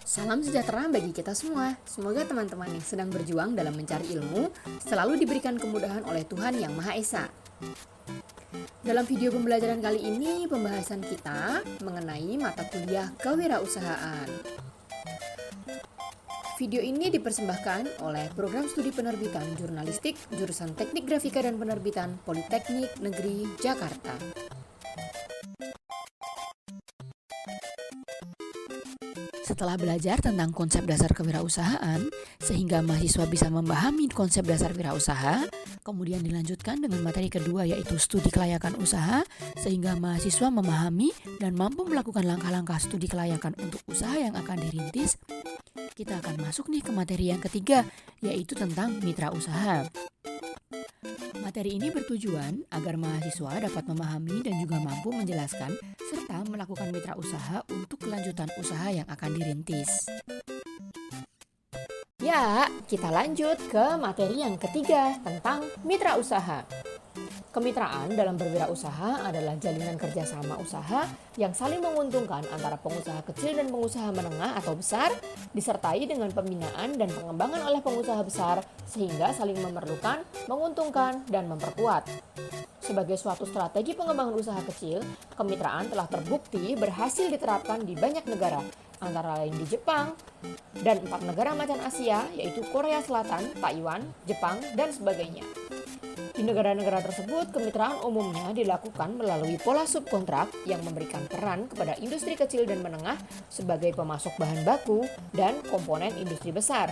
Salam sejahtera bagi kita semua. Semoga teman-teman yang sedang berjuang dalam mencari ilmu selalu diberikan kemudahan oleh Tuhan Yang Maha Esa. Dalam video pembelajaran kali ini, pembahasan kita mengenai mata kuliah kewirausahaan. Video ini dipersembahkan oleh Program Studi Penerbitan Jurnalistik jurusan Teknik Grafika dan Penerbitan Politeknik Negeri Jakarta. Setelah belajar tentang konsep dasar kewirausahaan, sehingga mahasiswa bisa memahami konsep dasar wirausaha, kemudian dilanjutkan dengan materi kedua yaitu studi kelayakan usaha, sehingga mahasiswa memahami dan mampu melakukan langkah-langkah studi kelayakan untuk usaha yang akan dirintis. Kita akan masuk nih ke materi yang ketiga, yaitu tentang mitra usaha. Materi ini bertujuan agar mahasiswa dapat memahami dan juga mampu menjelaskan serta melakukan mitra usaha untuk kelanjutan usaha yang akan dirintis. Ya, kita lanjut ke materi yang ketiga tentang mitra usaha. Kemitraan dalam berwirausaha adalah jalinan kerjasama usaha yang saling menguntungkan antara pengusaha kecil dan pengusaha menengah atau besar, disertai dengan pembinaan dan pengembangan oleh pengusaha besar sehingga saling memerlukan, menguntungkan, dan memperkuat. Sebagai suatu strategi pengembangan usaha kecil, kemitraan telah terbukti berhasil diterapkan di banyak negara, antara lain di Jepang, dan 4 negara macan Asia, yaitu Korea Selatan, Taiwan, Jepang, dan sebagainya. Di negara-negara tersebut, kemitraan umumnya dilakukan melalui pola subkontrak yang memberikan peran kepada industri kecil dan menengah sebagai pemasok bahan baku dan komponen industri besar.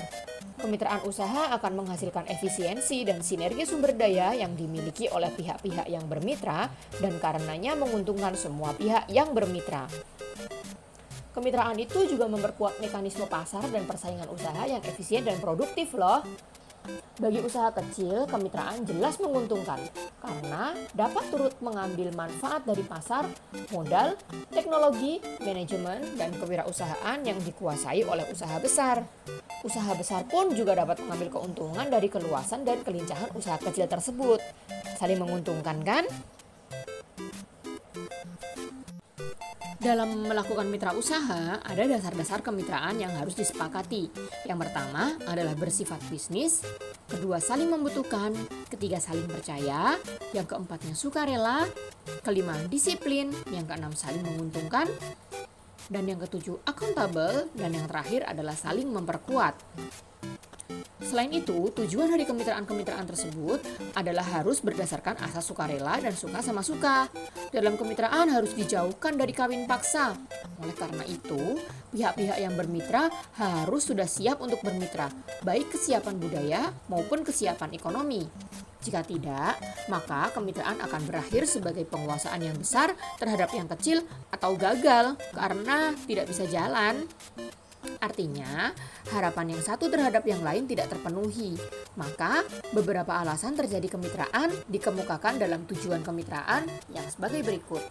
Kemitraan usaha akan menghasilkan efisiensi dan sinergi sumber daya yang dimiliki oleh pihak-pihak yang bermitra dan karenanya menguntungkan semua pihak yang bermitra. Kemitraan itu juga memperkuat mekanisme pasar dan persaingan usaha yang efisien dan produktif loh. Bagi usaha kecil, kemitraan jelas menguntungkan karena dapat turut mengambil manfaat dari pasar, modal, teknologi, manajemen, dan kewirausahaan yang dikuasai oleh usaha besar. Usaha besar pun juga dapat mengambil keuntungan dari keluasan dan kelincahan usaha kecil tersebut. Saling menguntungkan kan? Dalam melakukan mitra usaha, ada dasar-dasar kemitraan yang harus disepakati. Yang pertama adalah bersifat bisnis, kedua saling membutuhkan, ketiga saling percaya, yang keempatnya sukarela, kelima disiplin, yang keenam saling menguntungkan, dan yang ketujuh akuntabel, dan yang terakhir adalah saling memperkuat. Selain itu, tujuan dari kemitraan-kemitraan tersebut adalah harus berdasarkan asas sukarela dan suka sama suka. Dalam kemitraan harus dijauhkan dari kawin paksa. Oleh karena itu, pihak-pihak yang bermitra harus sudah siap untuk bermitra, baik kesiapan budaya maupun kesiapan ekonomi. Jika tidak, maka kemitraan akan berakhir sebagai penguasaan yang besar terhadap yang kecil atau gagal karena tidak bisa jalan. Artinya, harapan yang satu terhadap yang lain tidak terpenuhi. Maka, beberapa alasan terjadi kemitraan dikemukakan dalam tujuan kemitraan yang sebagai berikut.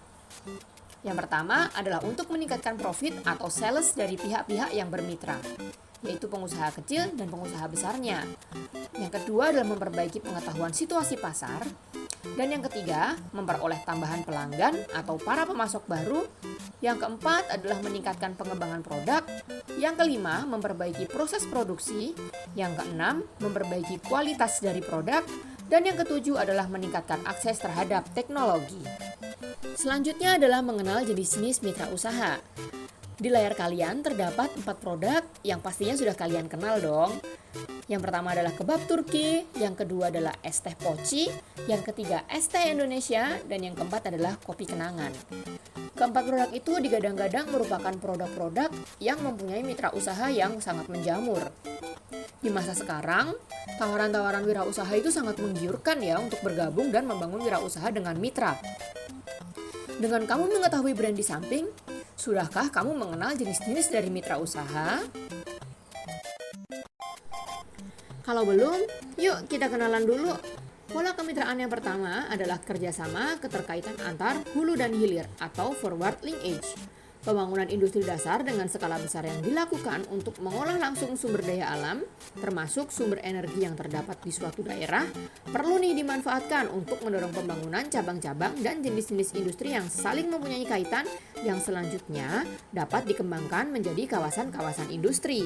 Yang pertama adalah untuk meningkatkan profit atau sales dari pihak-pihak yang bermitra, yaitu pengusaha kecil dan pengusaha besarnya. Yang kedua adalah memperbaiki pengetahuan situasi pasar. Dan yang ketiga, memperoleh tambahan pelanggan atau para pemasok baru. Yang keempat adalah meningkatkan pengembangan produk. Yang kelima, memperbaiki proses produksi. Yang keenam, memperbaiki kualitas dari produk. Dan yang ketujuh adalah meningkatkan akses terhadap teknologi. Selanjutnya adalah mengenal jenis-jenis mitra usaha. Di layar kalian terdapat 4 produk yang pastinya sudah kalian kenal dong. Yang pertama adalah kebab Turki, yang kedua adalah es teh poci, yang ketiga es teh Indonesia, dan yang keempat adalah kopi kenangan. Keempat produk itu digadang-gadang merupakan produk-produk yang mempunyai mitra usaha yang sangat menjamur. Di masa sekarang, tawaran-tawaran wirausaha itu sangat menggiurkan ya untuk bergabung dan membangun wirausaha dengan mitra. Dengan kamu mengetahui brand di samping, sudahkah kamu mengenal jenis-jenis dari mitra usaha? Kalau belum, yuk kita kenalan dulu. Pola kemitraan yang pertama adalah kerjasama keterkaitan antar hulu dan hilir atau forward linkage. Pembangunan industri dasar dengan skala besar yang dilakukan untuk mengolah langsung sumber daya alam, termasuk sumber energi yang terdapat di suatu daerah, perlu dimanfaatkan untuk mendorong pembangunan cabang-cabang dan jenis-jenis industri yang saling mempunyai kaitan yang selanjutnya dapat dikembangkan menjadi kawasan-kawasan industri.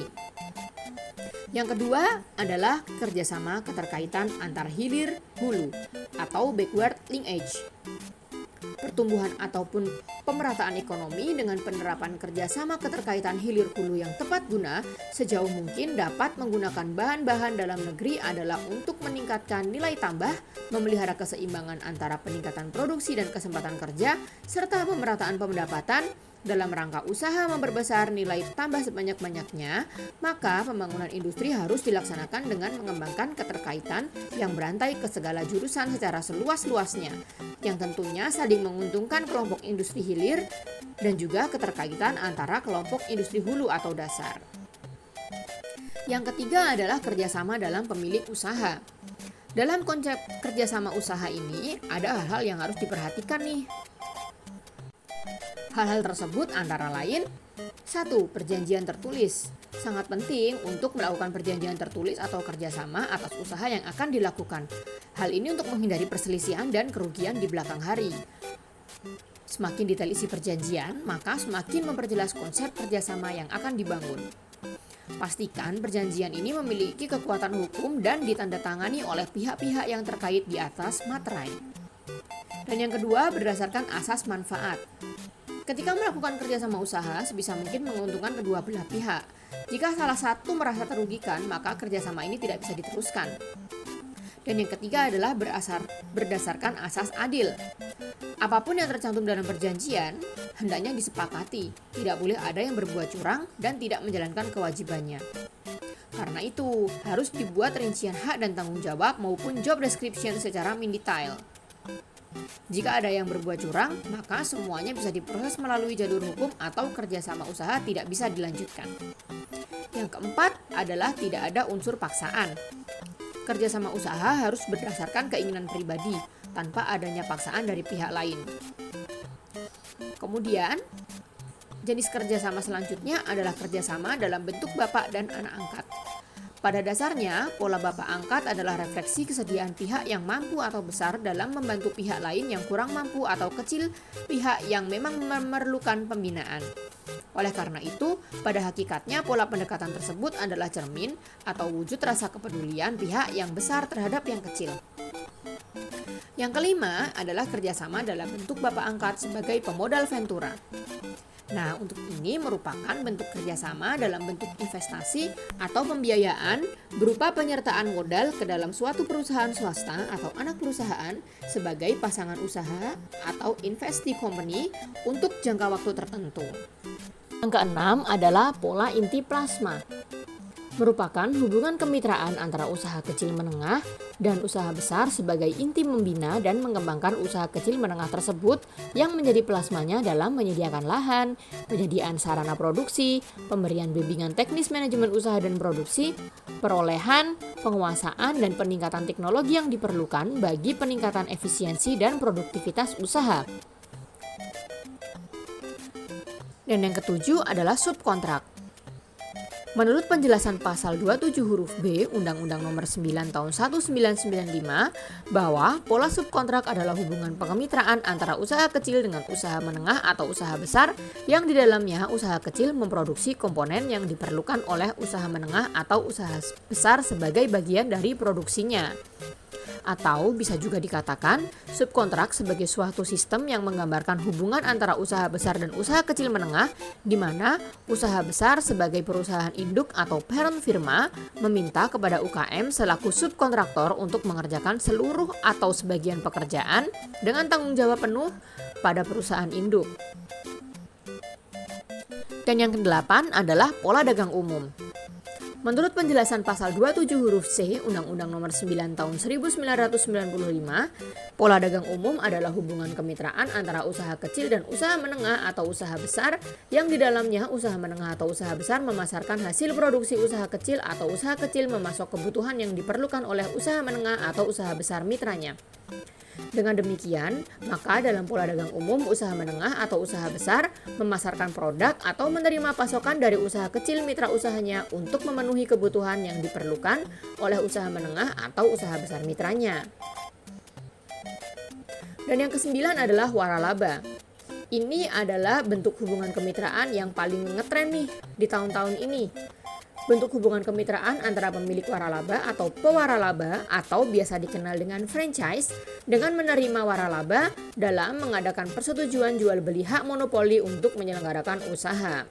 Yang kedua adalah kerjasama keterkaitan antar hilir hulu atau backward linkage. Pertumbuhan ataupun pemerataan ekonomi dengan penerapan kerjasama keterkaitan hilir hulu yang tepat guna sejauh mungkin dapat menggunakan bahan-bahan dalam negeri adalah untuk meningkatkan nilai tambah, memelihara keseimbangan antara peningkatan produksi dan kesempatan kerja, serta pemerataan pendapatan. Dalam rangka usaha memperbesar nilai tambah sebanyak-banyaknya, maka pembangunan industri harus dilaksanakan dengan mengembangkan keterkaitan yang berantai ke segala jurusan secara seluas-luasnya, yang tentunya saling menguntungkan kelompok industri hilir dan juga keterkaitan antara kelompok industri hulu atau dasar. Yang ketiga adalah kerjasama dalam pemilik usaha. Dalam konsep kerjasama usaha ini, ada hal-hal yang harus diperhatikan nih. Hal-hal tersebut antara lain 1. Perjanjian tertulis. Sangat penting untuk melakukan perjanjian tertulis atau kerjasama atas usaha yang akan dilakukan. Hal ini untuk menghindari perselisihan dan kerugian di belakang hari. Semakin detail isi perjanjian, maka semakin memperjelas konsep kerjasama yang akan dibangun. Pastikan perjanjian ini memiliki kekuatan hukum dan ditandatangani oleh pihak-pihak yang terkait di atas materai. Dan yang kedua, berdasarkan asas manfaat. Ketika melakukan kerjasama usaha, sebisa mungkin menguntungkan kedua belah pihak. Jika salah satu merasa terugikan, maka kerjasama ini tidak bisa diteruskan. Dan yang ketiga adalah berdasarkan asas adil. Apapun yang tercantum dalam perjanjian, hendaknya disepakati. Tidak boleh ada yang berbuat curang dan tidak menjalankan kewajibannya. Karena itu, harus dibuat rincian hak dan tanggung jawab maupun job description secara mendetail. Jika ada yang berbuat curang, maka semuanya bisa diproses melalui jalur hukum atau kerjasama usaha tidak bisa dilanjutkan. Yang keempat adalah tidak ada unsur paksaan. Kerjasama usaha harus berdasarkan keinginan pribadi, tanpa adanya paksaan dari pihak lain. Kemudian, jenis kerjasama selanjutnya adalah kerjasama dalam bentuk bapak dan anak angkat. Pada dasarnya, pola bapak angkat adalah refleksi kesediaan pihak yang mampu atau besar dalam membantu pihak lain yang kurang mampu atau kecil pihak yang memang memerlukan pembinaan. Oleh karena itu, pada hakikatnya pola pendekatan tersebut adalah cermin atau wujud rasa kepedulian pihak yang besar terhadap yang kecil. Yang kelima adalah kerjasama dalam bentuk bapak angkat sebagai pemodal ventura. Nah, untuk ini merupakan bentuk kerjasama dalam bentuk investasi atau pembiayaan berupa penyertaan modal ke dalam suatu perusahaan swasta atau anak perusahaan sebagai pasangan usaha atau investee company untuk jangka waktu tertentu. Yang keenam adalah pola inti plasma. Merupakan hubungan kemitraan antara usaha kecil menengah dan usaha besar sebagai inti membina dan mengembangkan usaha kecil menengah tersebut yang menjadi plasmanya dalam menyediakan lahan, penyediaan sarana produksi, pemberian bimbingan teknis manajemen usaha dan produksi, perolehan, penguasaan dan peningkatan teknologi yang diperlukan bagi peningkatan efisiensi dan produktivitas usaha. Dan yang ketujuh adalah subkontrak. Menurut penjelasan pasal 27 huruf B Undang-Undang Nomor 9 Tahun 1995 bahwa pola subkontrak adalah hubungan kemitraan antara usaha kecil dengan usaha menengah atau usaha besar yang di dalamnya usaha kecil memproduksi komponen yang diperlukan oleh usaha menengah atau usaha besar sebagai bagian dari produksinya. Atau bisa juga dikatakan subkontrak sebagai suatu sistem yang menggambarkan hubungan antara usaha besar dan usaha kecil menengah, di mana usaha besar sebagai perusahaan induk atau parent firma meminta kepada UKM selaku subkontraktor untuk mengerjakan seluruh atau sebagian pekerjaan dengan tanggung jawab penuh pada perusahaan induk. Dan yang kedelapan adalah pola dagang umum. Menurut penjelasan pasal 27 huruf C Undang-Undang Nomor 9 Tahun 1995, pola dagang umum adalah hubungan kemitraan antara usaha kecil dan usaha menengah atau usaha besar yang di dalamnya usaha menengah atau usaha besar memasarkan hasil produksi usaha kecil atau usaha kecil memasok kebutuhan yang diperlukan oleh usaha menengah atau usaha besar mitranya. Dengan demikian, maka dalam pola dagang umum, usaha menengah atau usaha besar memasarkan produk atau menerima pasokan dari usaha kecil mitra usahanya untuk memenuhi kebutuhan yang diperlukan oleh usaha menengah atau usaha besar mitranya. Dan yang kesembilan adalah waralaba. Ini adalah bentuk hubungan kemitraan yang paling ngetren nih di tahun-tahun ini. Bentuk hubungan kemitraan antara pemilik waralaba atau pewaralaba atau biasa dikenal dengan franchise dengan menerima waralaba dalam mengadakan persetujuan jual beli hak monopoli untuk menyelenggarakan usaha.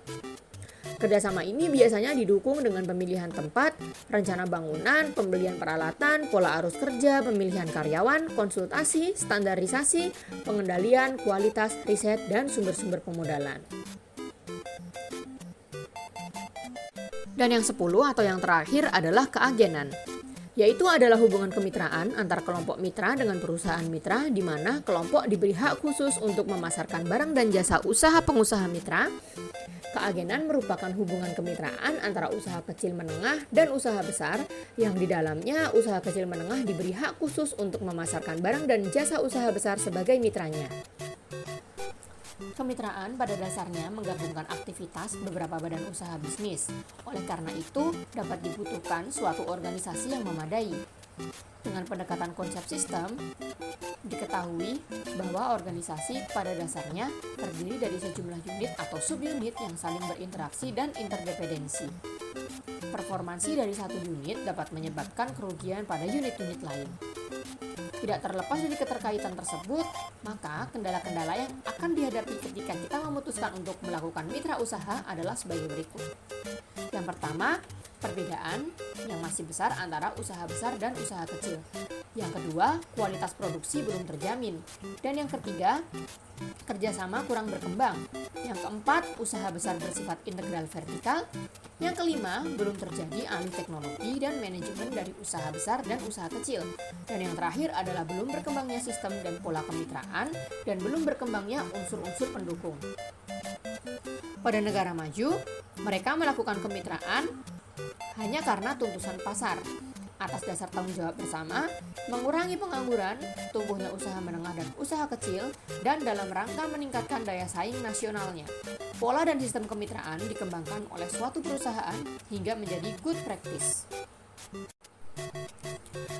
Kerjasama ini biasanya didukung dengan pemilihan tempat, rencana bangunan, pembelian peralatan, pola arus kerja, pemilihan karyawan, konsultasi, standarisasi, pengendalian, kualitas, riset, dan sumber-sumber pemodalan. Dan yang 10 atau yang terakhir adalah keagenan, yaitu adalah hubungan kemitraan antar kelompok mitra dengan perusahaan mitra di mana kelompok diberi hak khusus untuk memasarkan barang dan jasa usaha pengusaha mitra. Keagenan merupakan hubungan kemitraan antara usaha kecil menengah dan usaha besar yang di dalamnya usaha kecil menengah diberi hak khusus untuk memasarkan barang dan jasa usaha besar sebagai mitranya. Kemitraan pada dasarnya menggabungkan aktivitas beberapa badan usaha bisnis. Oleh karena itu, dapat dibutuhkan suatu organisasi yang memadai. Dengan pendekatan konsep sistem, diketahui bahwa organisasi pada dasarnya terdiri dari sejumlah unit atau subunit yang saling berinteraksi dan interdependensi. Performansi dari satu unit dapat menyebabkan kerugian pada unit-unit lain. Tidak terlepas dari keterkaitan tersebut, maka kendala-kendala yang akan dihadapi ketika kita memutuskan untuk melakukan mitra usaha adalah sebagai berikut. Yang pertama, perbedaan yang masih besar antara usaha besar dan usaha kecil. Yang kedua, kualitas produksi belum terjamin. Dan yang ketiga, kerjasama kurang berkembang. Yang keempat, usaha besar bersifat integral vertikal. Yang kelima, belum terjadi alih teknologi dan manajemen dari usaha besar dan usaha kecil. Dan yang terakhir adalah belum berkembangnya sistem dan pola kemitraan dan belum berkembangnya unsur-unsur pendukung. Pada negara maju, mereka melakukan kemitraan hanya karena tuntutan pasar. Atas dasar tanggung jawab bersama, mengurangi pengangguran, tumbuhnya usaha menengah dan usaha kecil, dan dalam rangka meningkatkan daya saing nasionalnya. Pola dan sistem kemitraan dikembangkan oleh suatu perusahaan hingga menjadi good practice.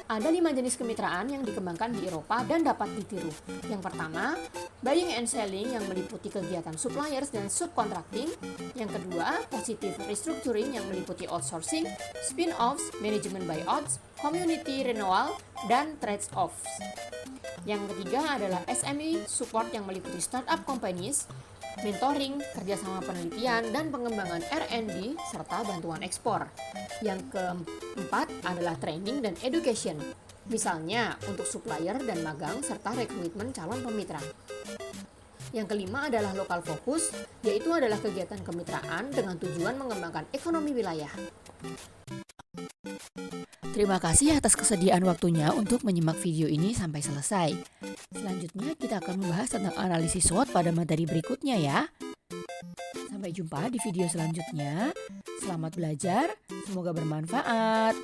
Ada 5 jenis kemitraan yang dikembangkan di Eropa dan dapat ditiru. Yang pertama, buying and selling yang meliputi kegiatan suppliers dan subcontracting. Yang kedua, positive restructuring yang meliputi outsourcing, spin-offs, management buyouts, community renewal, dan trades-offs. Yang ketiga adalah SME support yang meliputi startup companies, mentoring, kerjasama penelitian, dan pengembangan R&D, serta bantuan ekspor. Yang keempat adalah training dan education, misalnya untuk supplier dan magang, serta rekrutmen calon pemitra. Yang kelima adalah lokal fokus, yaitu adalah kegiatan kemitraan dengan tujuan mengembangkan ekonomi wilayah. Terima kasih atas kesediaan waktunya untuk menyimak video ini sampai selesai. Selanjutnya kita akan membahas tentang analisis SWOT pada materi berikutnya ya. Sampai jumpa di video selanjutnya. Selamat belajar, semoga bermanfaat.